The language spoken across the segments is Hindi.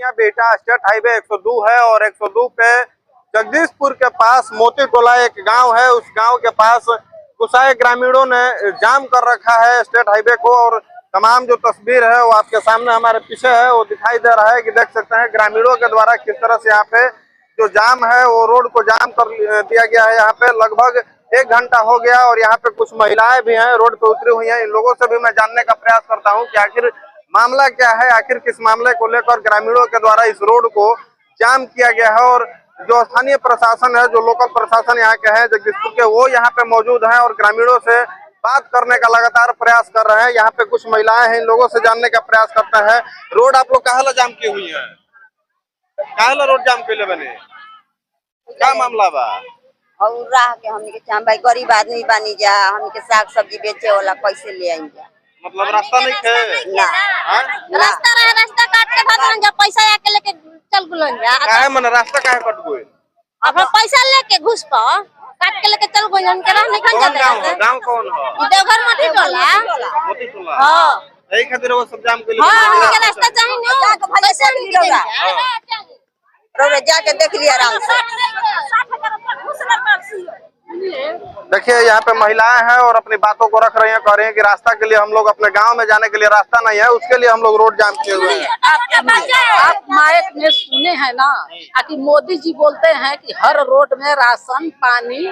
बलिया बेटा स्टेट हाईवे 102 है और 102 पे जगदीशपुर के पास मोती टोला एक गांव है। उस गांव के पास कुछ ग्रामीणों ने जाम कर रखा है स्टेट हाईवे को और तमाम जो तस्वीर है वो आपके सामने हमारे पीछे है वो दिखाई दे रहा है कि देख सकते हैं ग्रामीणों के द्वारा किस तरह से यहाँ पे जो जाम है वो रोड को जाम कर दिया गया है। यहाँ पे लगभग 1 घंटा हो गया और यहाँ पे कुछ महिलाएं भी हैं रोड पे उतरी हुई हैं। इन लोगों से भी मैं जानने का प्रयास करता हूँ कि आखिर मामला क्या है, आखिर किस मामले को लेकर ग्रामीणों के द्वारा इस रोड को जाम किया गया है। और जो स्थानीय प्रशासन है, जो लोकल प्रशासन यहाँ के हैं जगदीशपुर के, वो यहाँ पे मौजूद हैं और ग्रामीणों से बात करने का लगातार प्रयास कर रहे हैं। यहाँ पे कुछ महिलाएं हैं, इन लोगों से जानने का प्रयास करते हैं। रोड आप लोग काहे ला जाम की हुई है? काहे ला रोड जाम के बने? क्या मामला बा? और राह के हमनी के चाम भाई गरीब आदमी बानी जा, हमनी के साग सब्जी बेचे वाला कैसे ले आएंगे? मतलब रास्ता नहीं है ना रास्ता रहे, रास्ता काट के भगवान जा पैसा आके लेके चल गुलन जा। काहे मन रास्ता काहे कट गई? अब पैसा लेके घुस प काट के लेके चल गुलन के नहीं खन जाते। गांव कौन है? देवघर मोती टोला। मोती टोला। हां यही खातिर वो सब जाम के लिए। हां हमनी के रास्ता चाहिए ना, पैसा नहीं देगा। रोड जाके देख लिया आराम से। देखिए यहाँ पे महिलाएं हैं और अपनी बातों को रख रही हैं, कह रही हैं कि रास्ता के लिए हम लोग अपने गांव में जाने के लिए रास्ता नहीं है, उसके लिए हम लोग रोड जाम किए हुए हैं। आप माइक में सुने हैं ना कि मोदी जी बोलते हैं कि हर रोड में राशन पानी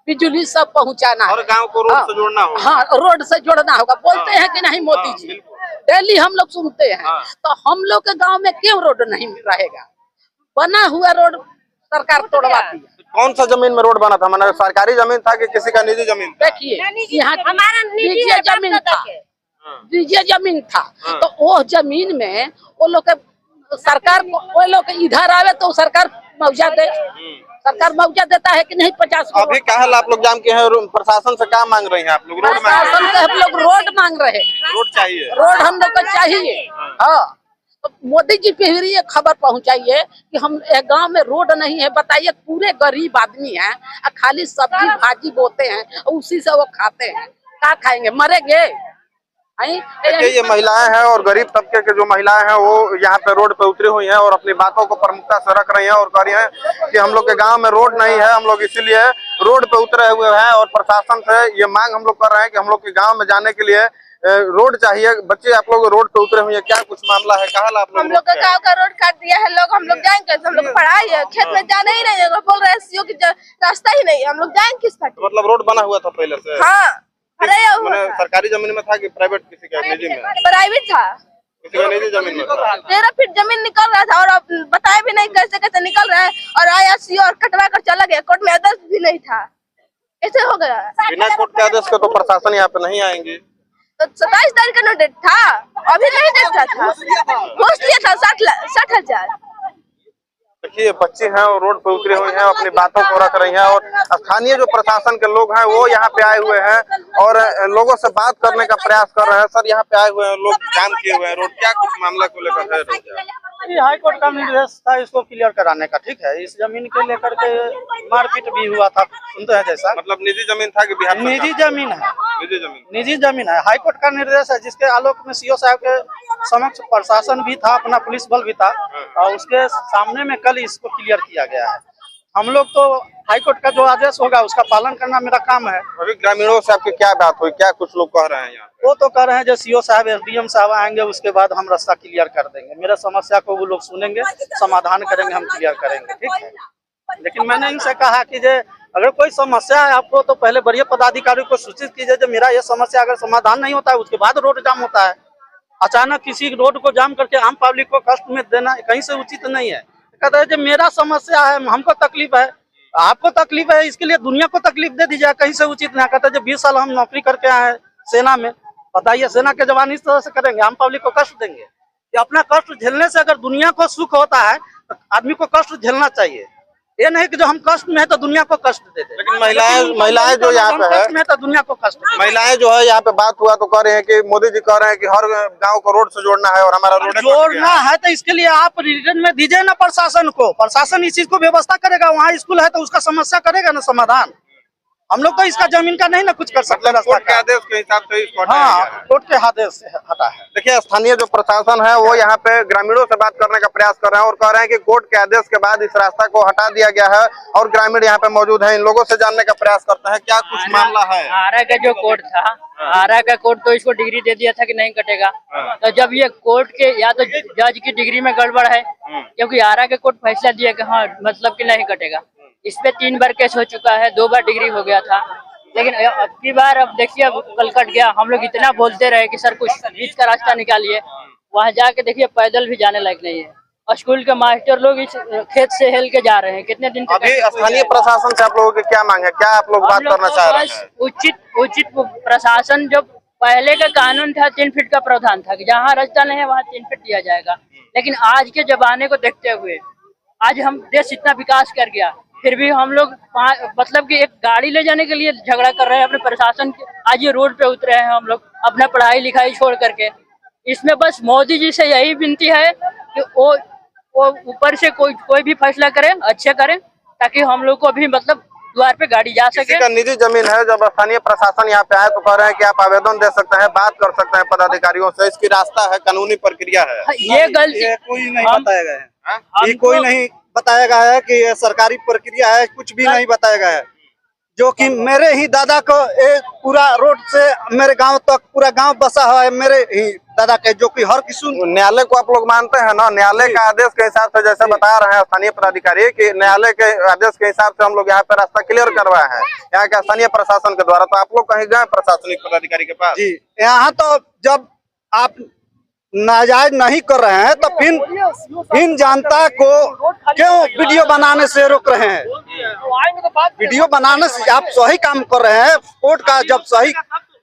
बिजली सब पहुंचाना है, और गांव को रोड से जोड़ना होगा। हाँ रोड से जोड़ना होगा, बोलते हैं कि नहीं मोदी जी? डेली हम लोग सुनते हैं। तो हम लोग के गाँव में क्यों रोड नहीं रहेगा? बना हुआ रोड सरकार तोड़वाती है। कौन सा जमीन में रोड बना था? मैंने सरकारी जमीन था कि किसी का निजी जमीन था? देखिए यहाँ हमारा निजी जमीन था, निजी जमीन था। तो वो जमीन में वो लोग सरकार वो लोग इधर आवे तो सरकार मुआवजा दे। सरकार मुआवजा देता है कि नहीं? 50। अभी कहा आप लोग जाम किए हैं, प्रशासन से क्या मांग रही हैं आप लोग? रोड प्रशासन से हम लोग रोड मांग रहे हैं। रोड चाहिए, रोड हम लोग को चाहिए। हाँ तो मोदी जी पे ही ये खबर पहुंचाइए कि हम गांव में रोड नहीं है। बताइए पूरे गरीब आदमी हैं, खाली सब्जी भाजी बोते हैं, उसी से वो खाते हैं। क्या खाएंगे? मरेंगे? ये महिलाएं हैं और गरीब तबके के जो महिलाएं हैं वो यहाँ पे रोड पे उतरी हुई हैं और अपनी बातों को प्रमुखता से रख रही हैं और कह रही हैं कि हम लोग के गांव में रोड नहीं है, हम लोग इसीलिए रोड पे उतरे हुए हैं। और प्रशासन से ये मांग हम लोग कर रहे हैं कि हम लोग के गांव में जाने के लिए रोड चाहिए। बच्चे आप लोग रोड पे उतरे हुए हैं, क्या कुछ मामला है? कहा आप लोग? हम लोग का गांव का रोड काट दिया है लोग, हम लोग जाएंगे? हम लोग पढ़ाई है, खेत में जाना ही नहीं है, बोल रहे हैं सीओ की रास्ता ही नहीं है, हम लोग जाएंगे किस पर? मतलब रोड बना हुआ था पहले से? हाँ सरकारी जमीन में था कि प्राइवेट किसी का निजी में? प्राइवेट था, किसी का निजी जमीन में था। 13 फीट जमीन निकल रहा था और अब बताया भी नहीं कैसे कैसे निकल रहा है। और आया सीओ और कटवा कर चला गया, कोर्ट में आदेश भी नहीं था, ऐसे हो गया। बिना कोर्ट के आदेश के तो प्रशासन यहाँ पे नहीं आएंगे। तो 27 तारीख का डेट था, अभी नहीं देखा था, घूस लिया था 60,000। देखिए बच्चे हैं और रोड पे उतरे हुए हैं, अपनी बातों को रख रही हैं और स्थानीय जो प्रशासन के लोग हैं वो यहाँ पे आए हुए हैं और लोगों से बात करने का प्रयास कर रहे हैं। सर यहाँ पे आए हुए हैं लोग, जाम किए हुए हैं रोड, क्या कुछ मामला को लेकर है? हाई कोर्ट का निर्देश था इसको क्लियर कराने का, ठीक है। इस जमीन के लेकर के मारपीट भी हुआ था, सुनते हैं जैसा। मतलब निजी जमीन था कि बिहार? निजी जमीन है, निजी जमीन है। हाई कोर्ट का निर्देश है जिसके आलोक में सीओ साहब के समक्ष प्रशासन भी था, अपना पुलिस बल भी था और उसके सामने में कल इसको क्लियर किया गया है। हम लोग तो हाई कोर्ट का जो आदेश होगा उसका पालन करना मेरा काम है। अभी ग्रामीणों से आपकी क्या बात हुई, क्या कुछ लोग कह रहे हैं यहाँ? वो तो कह रहे हैं जो सीओ साहब एसडीएम साहब आएंगे उसके बाद हम रास्ता क्लियर कर देंगे। मेरा समस्या को वो लोग सुनेंगे, समाधान करेंगे, हम क्लियर करेंगे, ठीक है। लेकिन मैंने इनसे कहा कि जो अगर कोई समस्या है आपको तो पहले वरीय पदाधिकारी को सूचित कीजिए। जो मेरा ये समस्या अगर समाधान नहीं होता है उसके बाद रोड जाम होता है। अचानक किसी रोड को जाम करके आम पब्लिक को कष्ट में देना कहीं से उचित नहीं है। कहते हैं जो मेरा समस्या है, हमको तकलीफ है, आपको तकलीफ है, इसके लिए दुनिया को तकलीफ दे दीजिए, कहीं से उचित नहीं। कहते हैं जो 20 साल हम नौकरी करके आए हैं सेना में, बताइए सेना के जवान इस तरह से करेंगे? आम पब्लिक को कष्ट देंगे? कि अपना कष्ट झेलने से अगर दुनिया को सुख होता है तो आदमी को कष्ट झेलना चाहिए। ये नहीं कि जो हम कष्ट में है तो दुनिया को कष्ट दे दे। लेकिन महिलाएं जो यहाँ पे है, तो दुनिया को कष्ट, महिलाएं जो है यहाँ पे बात हुआ तो कह रहे हैं कि मोदी जी कह रहे हैं कि हर गांव को रोड से जोड़ना है और हमारा रोड जोड़ना है तो इसके लिए आप रिटर्न में दीजिए ना प्रशासन को। प्रशासन इस चीज को व्यवस्था करेगा, वहाँ स्कूल है तो उसका समस्या करेगा ना समाधान। हम लोग तो इसका जमीन का नहीं ना कुछ कर सकते रास्ता कोर्ट के का। आदेश के हिसाब से इसको हटाया गया है। हाँ, कोर्ट के आदेश से हटा है। देखिए स्थानीय जो प्रशासन है वो यहाँ पे ग्रामीणों से बात करने का प्रयास कर रहे हैं और कह रहे हैं कि कोर्ट के आदेश के बाद इस रास्ता को हटा दिया गया है और ग्रामीण यहाँ पे मौजूद हैं। इन लोगों से जानने का प्रयास करते हैं क्या कुछ मामला है। आरा का जो कोर्ट था, आरा का कोर्ट तो इसको डिग्री दे दिया था कि नहीं कटेगा। तो जब ये कोर्ट के या तो जज की डिग्री में गड़बड़ है, क्योंकि आरा का कोर्ट फैसला दिया कि हाँ मतलब कि नहीं कटेगा। इस पे 3 बार केस हो चुका है, 2 बार डिग्री हो गया था, लेकिन अब की बार अब देखिए अब कल कट गया। हम लोग इतना बोलते रहे कि सर कुछ बीच का रास्ता निकालिए, वहाँ जाके देखिए पैदल भी जाने लायक नहीं है। और स्कूल के मास्टर लोग इस खेत से हिल के जा रहे हैं। कितने दिन तक अभी स्थानीय प्रशासन से आप लोगों की क्या मांग है, क्या आप लोग बात करना चाह रहे हैं। उचित प्रशासन, जो पहले का कानून था 3 फीट का प्रावधान था कि जहाँ रास्ता नहीं है वहाँ 3 फीट दिया जाएगा, लेकिन आज के जमाने को देखते हुए आज हम देश इतना विकास कर गया, फिर भी हम लोग मतलब कि एक गाड़ी ले जाने के लिए झगड़ा कर रहे हैं अपने प्रशासन के। आज ये रोड पे उतरे हैं हम लोग अपना पढ़ाई लिखाई छोड़ करके। इसमें बस मोदी जी से यही विनती है कि वो ऊपर से कोई भी फैसला करे, अच्छे करें, ताकि हम लोग को भी मतलब द्वार पे गाड़ी जा सके। किसी का निजी जमीन है, जब स्थानीय प्रशासन यहाँ पे आए तो कह रहे हैं कि आप आवेदन दे सकते हैं, बात कर सकते हैं पदाधिकारियों से। इसकी रास्ता है, कानूनी प्रक्रिया है। ये गलती कोई नहीं बताया गया है, ये कोई नहीं बताया गया है कि ये सरकारी प्रक्रिया है, कुछ भी नहीं बताया गया है। जो कि मेरे ही दादा को पूरा रोड से मेरे गांव तक पूरा गांव बसा हुआ है मेरे ही दादा के, जो कि हर किसी न्यायालय को आप लोग मानते हैं ना। न्यायालय का आदेश के हिसाब से जैसे बता रहे हैं स्थानीय पदाधिकारी कि न्यायालय के आदेश के हिसाब से हम लोग यहाँ पे रास्ता क्लियर करवाए हैं यहाँ के स्थानीय प्रशासन के द्वारा। तो आप लोग कहीं गए प्रशासनिक पदाधिकारी के पास? जी, यहाँ तो जब आप नाजायज नहीं कर रहे हैं तो फिर जनता को क्यों वीडियो बनाने से रोक रहे हैं। वीडियो बनाने से आप सही काम कर रहे हैं। कोर्ट का जब सही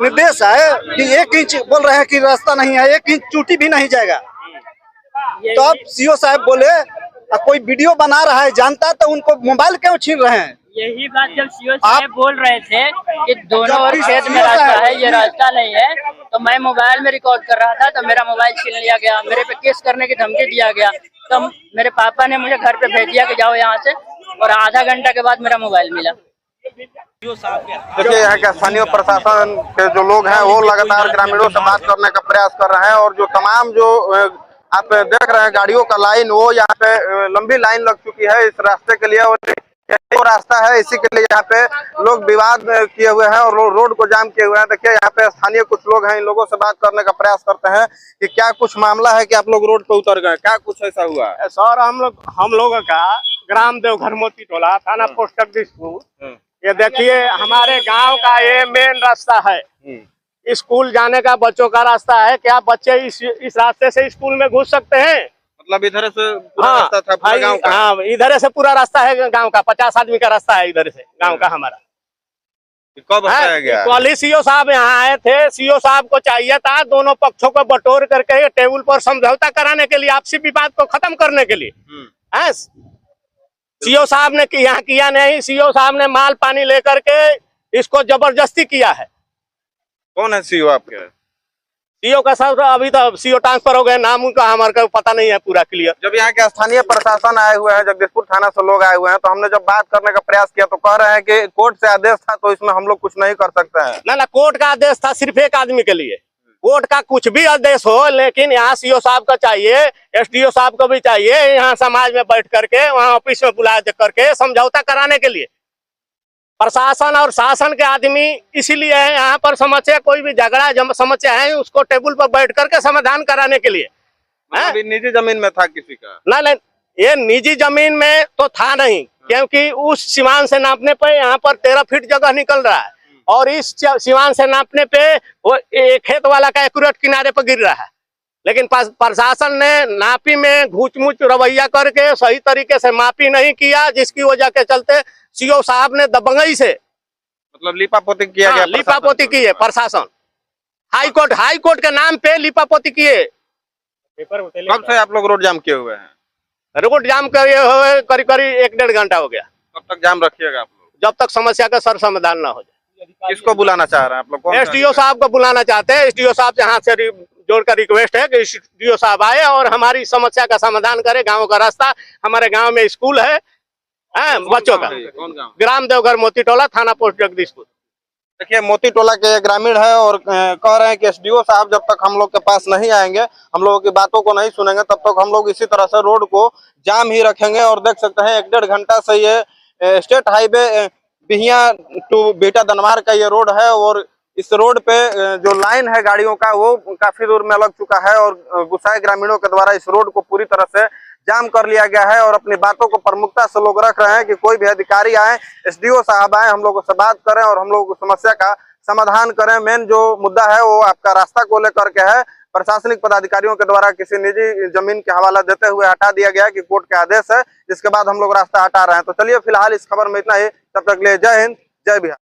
निर्देश है कि 1 इंच बोल रहे हैं कि रास्ता नहीं है, 1 इंच चूटी भी नहीं जाएगा, तो अब सीओ साहब बोले कोई वीडियो बना रहा है जानता तो उनको मोबाइल क्यों छीन रहे हैं। यही बात जब सीओ साहब बोल रहे थे कि दोनों ओर खेत में रास्ता है, ये रास्ता नहीं है, तो मैं मोबाइल में रिकॉर्ड कर रहा था तो मेरा मोबाइल छीन लिया गया, मेरे पे केस करने की धमकी दिया गया। तो मेरे पापा ने मुझे घर पे भेज दिया कि जाओ यहाँ से, और आधा घंटा के बाद मेरा मोबाइल मिला। देखिए यहाँ के स्थानीय प्रशासन के जो लोग हैं वो लगातार ग्रामीणों से बात करने का प्रयास कर रहे हैं और जो तमाम जो आप देख रहे हैं गाड़ियों का लाइन, वो यहाँ पे लंबी लाइन लग चुकी है इस रास्ते के लिए। और वो रास्ता है, इसी के लिए यहाँ पे लोग विवाद किए हुए हैं और रोड को जाम किए हुए हैं। देखिए यहाँ पे स्थानीय कुछ लोग हैं, इन लोगों से बात करने का प्रयास करते हैं कि क्या कुछ मामला है कि आप लोग रोड पे उतर गए, क्या कुछ ऐसा हुआ है। सर हम लोगों का ग्राम देवघर मोती टोला थाना पोस्ट जगदीशपुर, ये देखिए हमारे गांव का ये मेन रास्ता है, स्कूल जाने का बच्चों का रास्ता है। क्या बच्चे इस रास्ते से स्कूल में घुस सकते हैं? मतलब इधर से पूरा रास्ता था पूरा गांव का? हाँ, इधर से पूरा रास्ता है गांव का, 50 आदमी का रास्ता है इधर से गांव का हमारा। कब हटाया गया? कल सीओ साहब यहाँ आए थे, सीओ साहब को चाहिए था दोनों पक्षों को बटोर करके टेबल पर समझौता कराने के लिए, आपसी विवाद को खत्म करने के लिए। सीओ साहब ने यहाँ किया नहीं, सीओ साहब ने माल पानी लेकर के इसको जबरदस्ती किया है। कौन है सीओ आपके? सीओ का सर अभी तो सीओ ट्रांसफर हो गए, नाम उनका हमारे को पता नहीं है पूरा क्लियर। जब यहाँ के स्थानीय प्रशासन आए हुए हैं, जगदीशपुर थाना से लोग आए हुए हैं, तो हमने जब बात करने का प्रयास किया तो कह रहे हैं कि कोर्ट से आदेश था तो इसमें हम लोग कुछ नहीं कर सकते हैं। ना कोर्ट का आदेश था सिर्फ एक आदमी के लिए, कोर्ट का कुछ भी आदेश हो, लेकिन यहाँ सीओ साहब का चाहिए, एसडीओ साहब को भी चाहिए, यहाँ समाज में बैठ करके वहाँ ऑफिस में बुला करके समझौता कराने के लिए। प्रशासन और शासन के आदमी इसीलिए है यहाँ पर, समस्या कोई भी झगड़ा समस्या है उसको टेबल पर बैठ करके समाधान कराने के लिए। अभी निजी जमीन में था किसी का? नहीं, ये निजी जमीन में तो था नहीं, क्योंकि उस सीमान से नापने पे यहाँ पर 13 फीट जगह निकल रहा है और इस सीमान से नापने पे वो खेत वाला का एक्यूरेट किनारे पर गिर रहा है। लेकिन प्रशासन ने नापी में घूच-मूच रवैया करके सही तरीके से मापी नहीं किया, जिसकी वजह के चलते सीओ साहब ने दबंगई से मतलब लिपापोती किया गया। लिपापोती की है प्रशासन, हाई कोर्ट के नाम पे लिपापोती किए। कब से आप लोग रोड जाम किए हुए हैं? रोड जाम किए हुए करीब 1-1.5 घंटा हो गया। कब तक जाम रखिएगा आप लोग? जब तक समस्या का सर समाधान ना हो जाए। किसको बुलाना चाह रहे हैं आप लोग? एसडीओ साहब को बुलाना चाहते हैं। एसडीओ साहब यहाँ से जोड़कर रिक्वेस्ट है कि एसडीओ साहब आए और हमारी समस्या का समाधान करे। गाँव का रास्ता, हमारे गाँव में स्कूल है बच्चों का। कौन गाँव? ग्राम देवघर मोती टोला, थाना पोस्ट जगदीशपुर। देखिए मोती टोला के ग्रामीण है और कह रहे हैं कि एसडीओ साहब जब तक हम लोग के पास नहीं आएंगे, हम लोगों की बातों को नहीं सुनेंगे, तब तक हम लोग इसी तरह से रोड को जाम ही रखेंगे। और देख सकते हैं 1-1.5 घंटा से ये स्टेट हाईवे बिहिया टू बेटा दनवार का ये रोड है और इस रोड पे जो लाइन है गाड़ियों का वो काफी दूर में लग चुका है और गुसाई ग्रामीणों के द्वारा इस रोड को पूरी तरह से जाम कर लिया गया है। और अपनी बातों को प्रमुखता से लोग रख रहे हैं कि कोई भी अधिकारी आए, एसडीओ साहब आए, हम लोगों से बात करें और हम लोग समस्या का समाधान करें। मेन जो मुद्दा है वो आपका रास्ता को लेकर के है। प्रशासनिक पदाधिकारियों के द्वारा किसी निजी जमीन के हवाला देते हुए हटा दिया गया कि कोर्ट के आदेश है, जिसके बाद हम लोग रास्ता हटा रहे हैं। तो चलिए फिलहाल इस खबर में इतना ही, तब तक के लिए जय हिंद, जय बिहार।